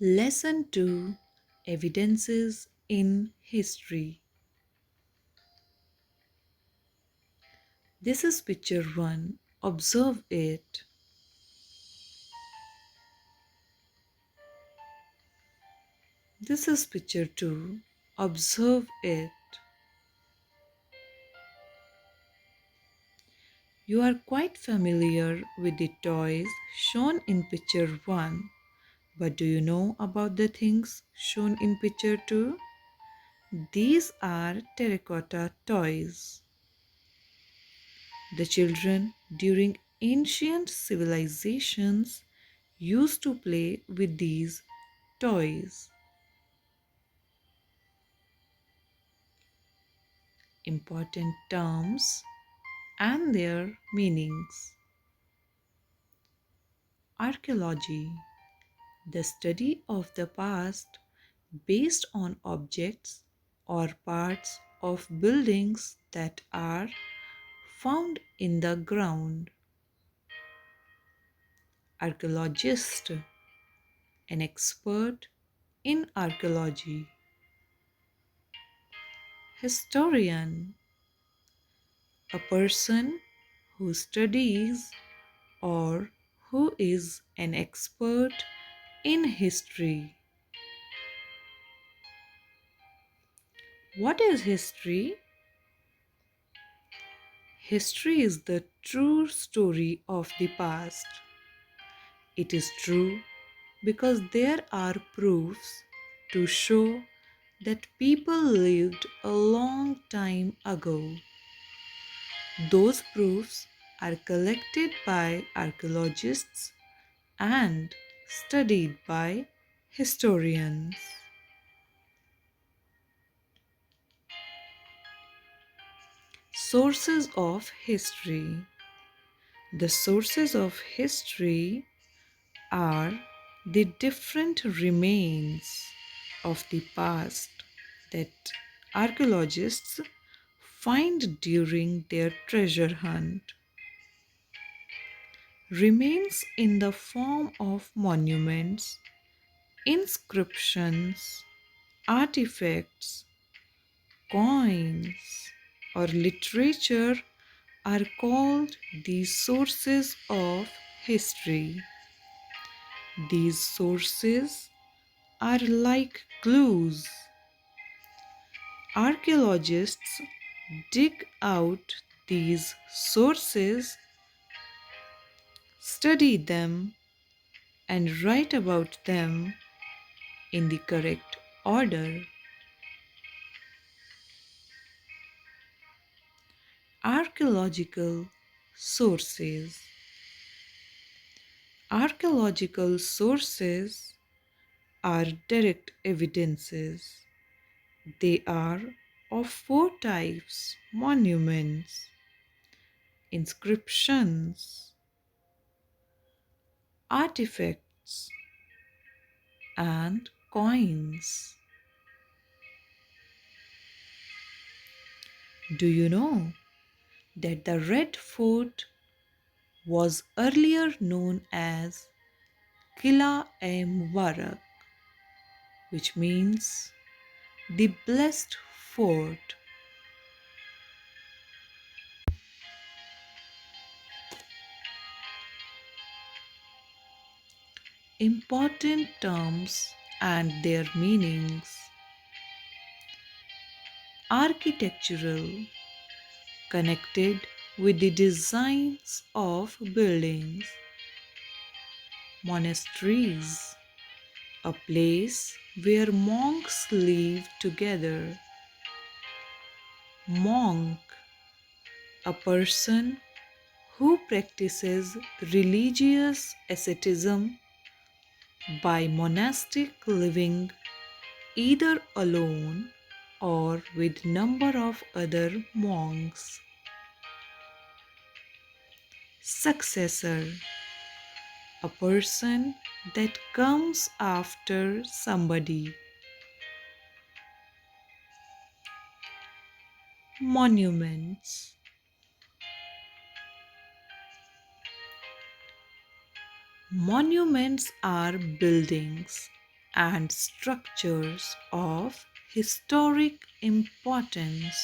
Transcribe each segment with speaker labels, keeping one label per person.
Speaker 1: Lesson 2, Evidences in History. This is picture 1. Observe it. This is picture 2. Observe it. You are quite familiar with the toys shown in picture 1, but do you know about the things shown in picture 2? These are terracotta toys. The children during ancient civilizations used to play with these toys. Important terms and their meanings. Archaeology, the study of the past based on objects or parts of buildings that are found in the ground. Archaeologist, an expert in archaeology. Historian, a person who studies or who is an expert in history. What is history? History is the true story of the past. It is true because there are proofs to show that people lived a long time ago. Those proofs are collected by archaeologists and studied by historians. Sources of history. The sources of history are the different remains of the past that archaeologists find during their treasure hunt. Remains in the form of monuments, inscriptions, artifacts, coins, or literature are called the sources of history. These sources are like clues. Archaeologists dig out these sources, study them, and write about them in the correct order. Archaeological sources. Archaeological sources are direct evidences. They are of four types: monuments, inscriptions, artifacts, and coins. Do you know that the Red Fort was earlier known as Qila-e-Mubarak, which means the blessed fort? Important terms and their meanings. Architectural, connected with the designs of buildings. Monasteries, a place where monks live together. Monk, a person who practices religious asceticism by monastic living either alone or with number of other monks. Successor, a person that comes after somebody. Monuments. Monuments are buildings and structures of historic importance.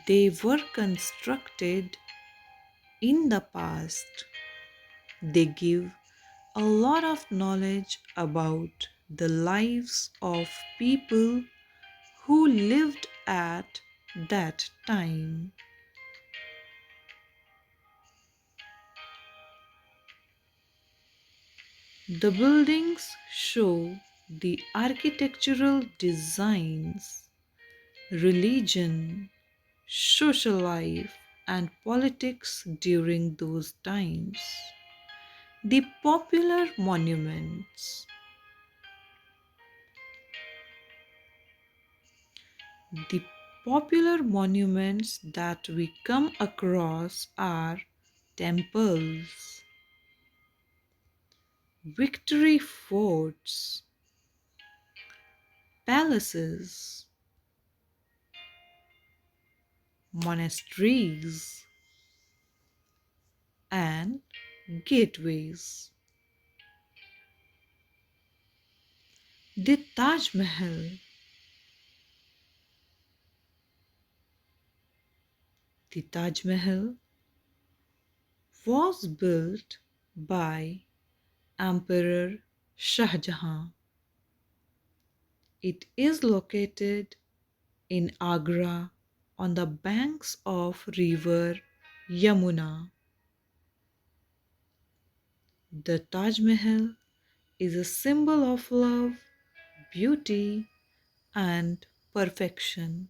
Speaker 1: They were constructed in the past. They give a lot of knowledge about the lives of people who lived at that time. The buildings show the architectural designs, religion, social life, and politics during those times. The popular monuments. The popular monuments that we come across are temples, victory forts, palaces, monasteries, and gateways. The Taj Mahal. The Taj Mahal was built by Emperor Shah Jahan. It is located in Agra on the banks of river Yamuna. The Taj Mahal is a symbol of love, beauty, and perfection.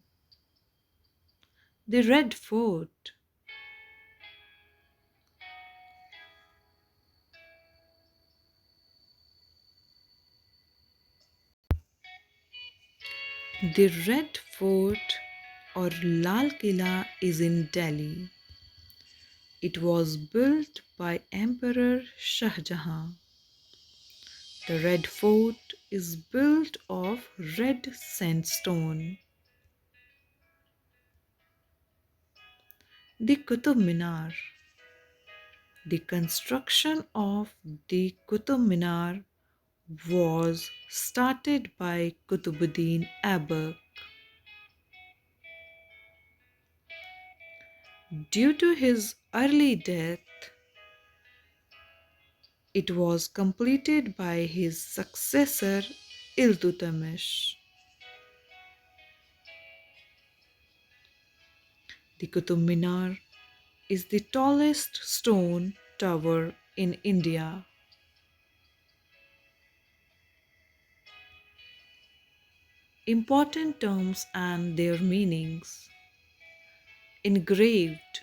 Speaker 1: The Red Fort. The Red Fort or Lal Killa is in Delhi. It was built by Emperor Shah Jahan. The Red Fort is built of red sandstone. The Qutub Minar. The construction of the Qutub Minar was started by Qutbuddin Aibak. Due to his early death, it was completed by his successor Iltutmish. The Qutub Minar is the tallest stone tower in India. Important terms and their meanings. Engraved,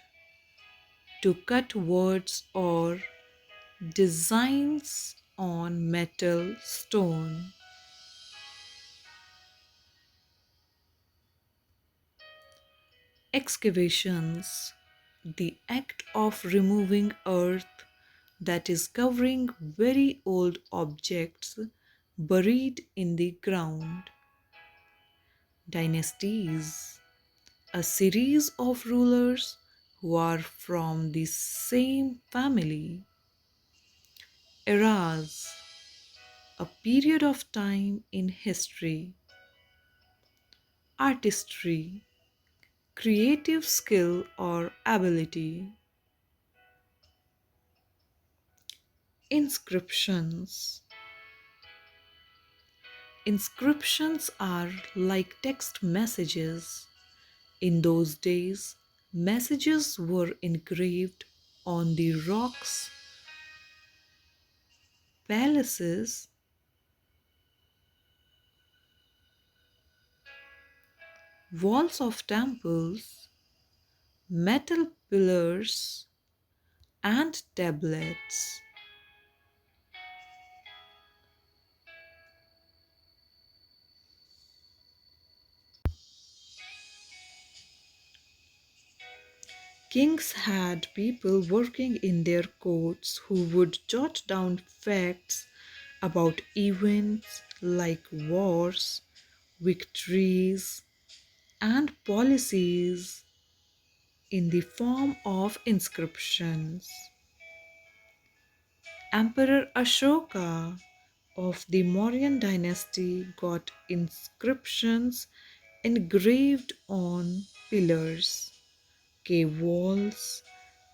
Speaker 1: to cut words or designs on metal stone. Excavations, the act of removing earth that is covering very old objects buried in the ground. Dynasties, a series of rulers who are from the same family. Eras, a period of time in history. Artistry, creative skill or ability. Inscriptions. Inscriptions are like text messages. In those days, messages were engraved on the rocks, palaces, walls of temples, metal pillars, and tablets. Kings had people working in their courts who would jot down facts about events like wars, victories, and policies in the form of inscriptions. Emperor Ashoka of the Mauryan dynasty got inscriptions engraved on pillars, cave walls,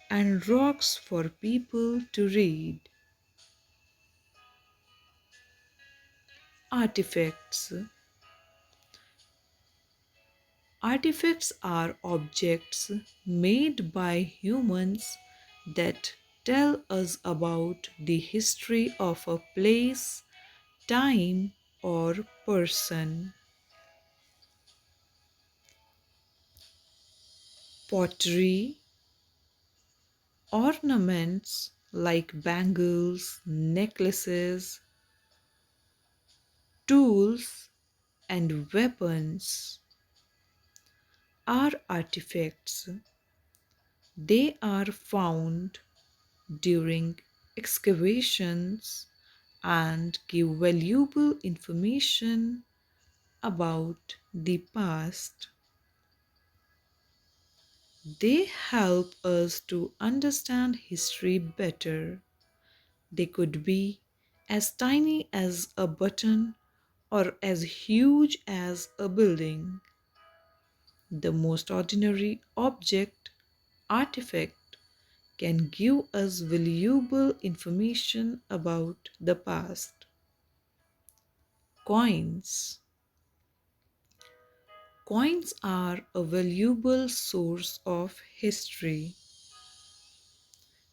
Speaker 1: and rocks for people to read. Artifacts. Artifacts are objects made by humans that tell us about the history of a place, time, or person. Pottery, ornaments like bangles, necklaces, tools, and weapons are artifacts. They are found during excavations and give valuable information about the past. They help us to understand history better. They could be as tiny as a button or as huge as a building. The most ordinary object, artifact, can give us valuable information about the past. Coins. Coins are a valuable source of history.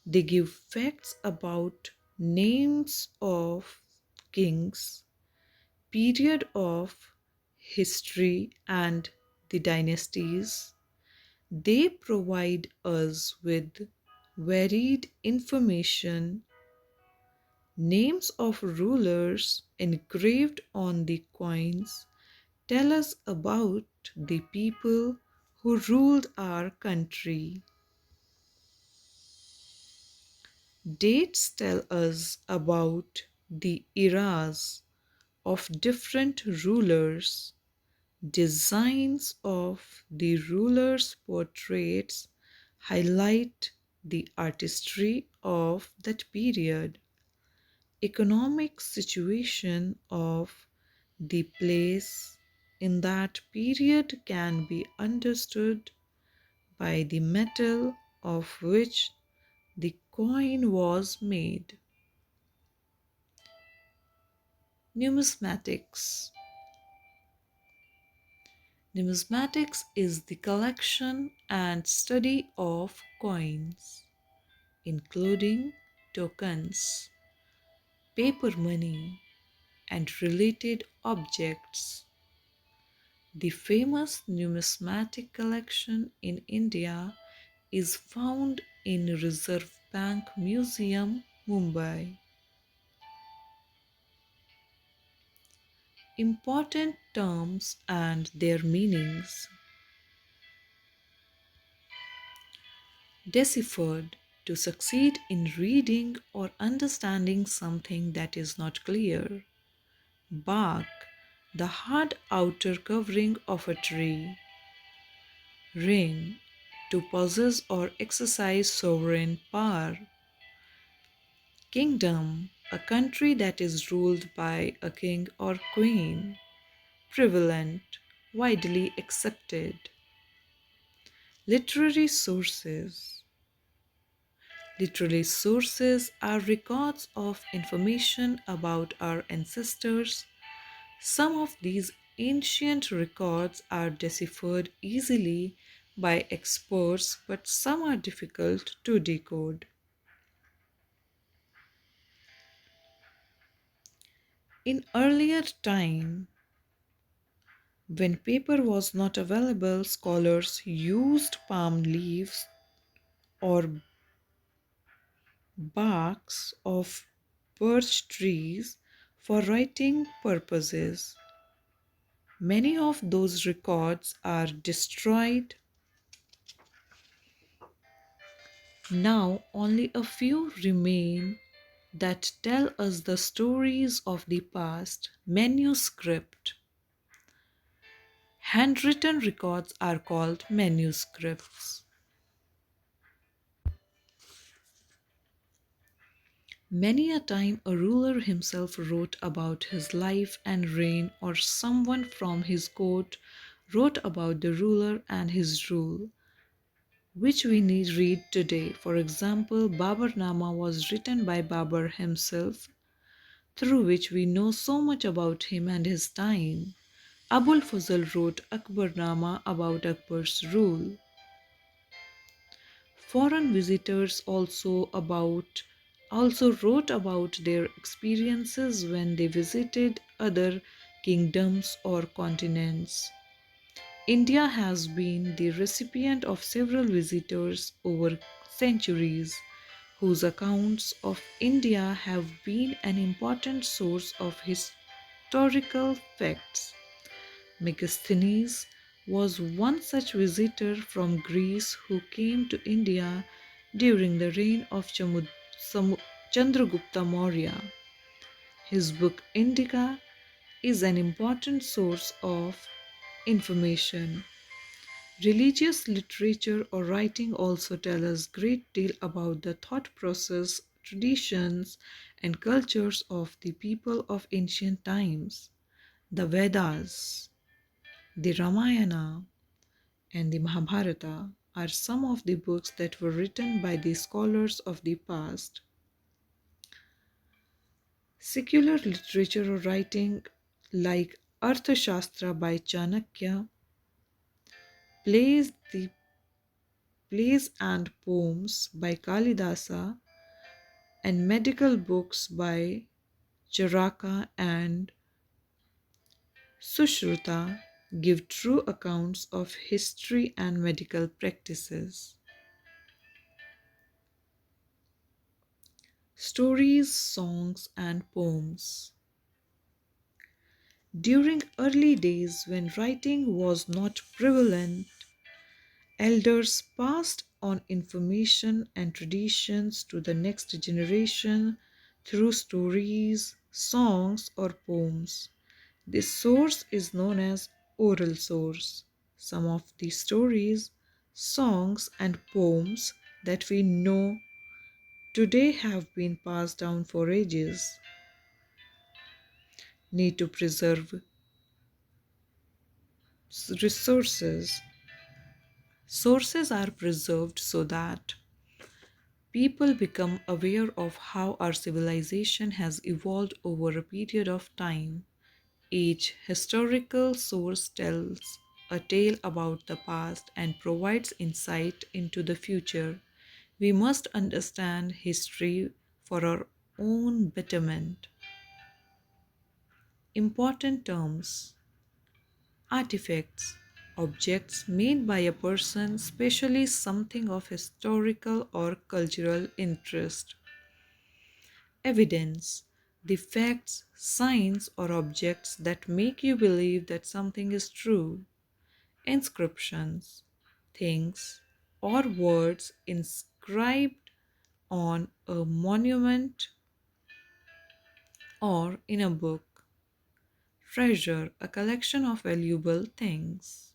Speaker 1: They give facts about names of kings, period of history, and the dynasties. They provide us with varied information. Names of rulers engraved on the coins tell us about the people who ruled our country. Dates tell us about the eras of different rulers. Designs of the rulers' portraits highlight the artistry of that period. Economic situation of the place in that period can be understood by the metal of which the coin was made. Numismatics. Numismatics is the collection and study of coins, including tokens, paper money, and related objects. The famous numismatic collection in India is found in Reserve Bank Museum, Mumbai. Important terms and their meanings. Deciphered, to succeed in reading or understanding something that is not clear. Bark, the hard outer covering of a tree. Reign, to possess or exercise sovereign power. Kingdom, a country that is ruled by a king or queen. Prevalent, widely accepted. Literary sources. Literary sources are records of information about our ancestors. Some of these ancient records are deciphered easily by experts, but some are difficult to decode. In earlier time, when paper was not available, scholars used palm leaves or barks of birch trees for writing purposes. Many of those records are destroyed. Now only a few remain that tell us the stories of the past. Manuscript. Handwritten records are called manuscripts. Many a time a ruler himself wrote about his life and reign, or someone from his court wrote about the ruler and his rule, which we need read today. For example, Babarnama was written by Babar himself, through which we know so much about him and his time. Abul Fazl wrote Akbarnama about Akbar's rule. Foreign visitors also wrote about their experiences when they visited other kingdoms or continents. India has been the recipient of several visitors over centuries, whose accounts of India have been an important source of historical facts. Megasthenes was one such visitor from Greece who came to India during the reign of Chandragupta Maurya. His book Indica is an important source of information. Religious literature or writing also tell us great deal about the thought process, traditions, and cultures of the people of ancient times. The Vedas, the Ramayana, and the Mahabharata are some of the books that were written by the scholars of the past. Secular literature or writing like Arthashastra by Chanakya, plays, the plays and poems by Kalidasa, and medical books by Charaka and Sushruta give true accounts of history and medical practices. Stories, songs, and poems. During early days when writing was not prevalent, elders passed on information and traditions to the next generation through stories, songs, or poems. This source is known as oral source. Some of the stories, songs, and poems that we know today have been passed down for ages. Need to preserve resources. Sources are preserved so that people become aware of how our civilization has evolved over a period of time. Each historical source tells a tale about the past and provides insight into the future. We must understand history for our own betterment. Important terms: artifacts, objects made by a person, especially something of historical or cultural interest. Evidence, the facts, signs, or objects that make you believe that something is true. Inscriptions, things or words inscribed on a monument or in a book. Treasure, a collection of valuable things.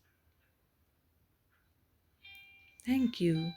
Speaker 1: Thank you.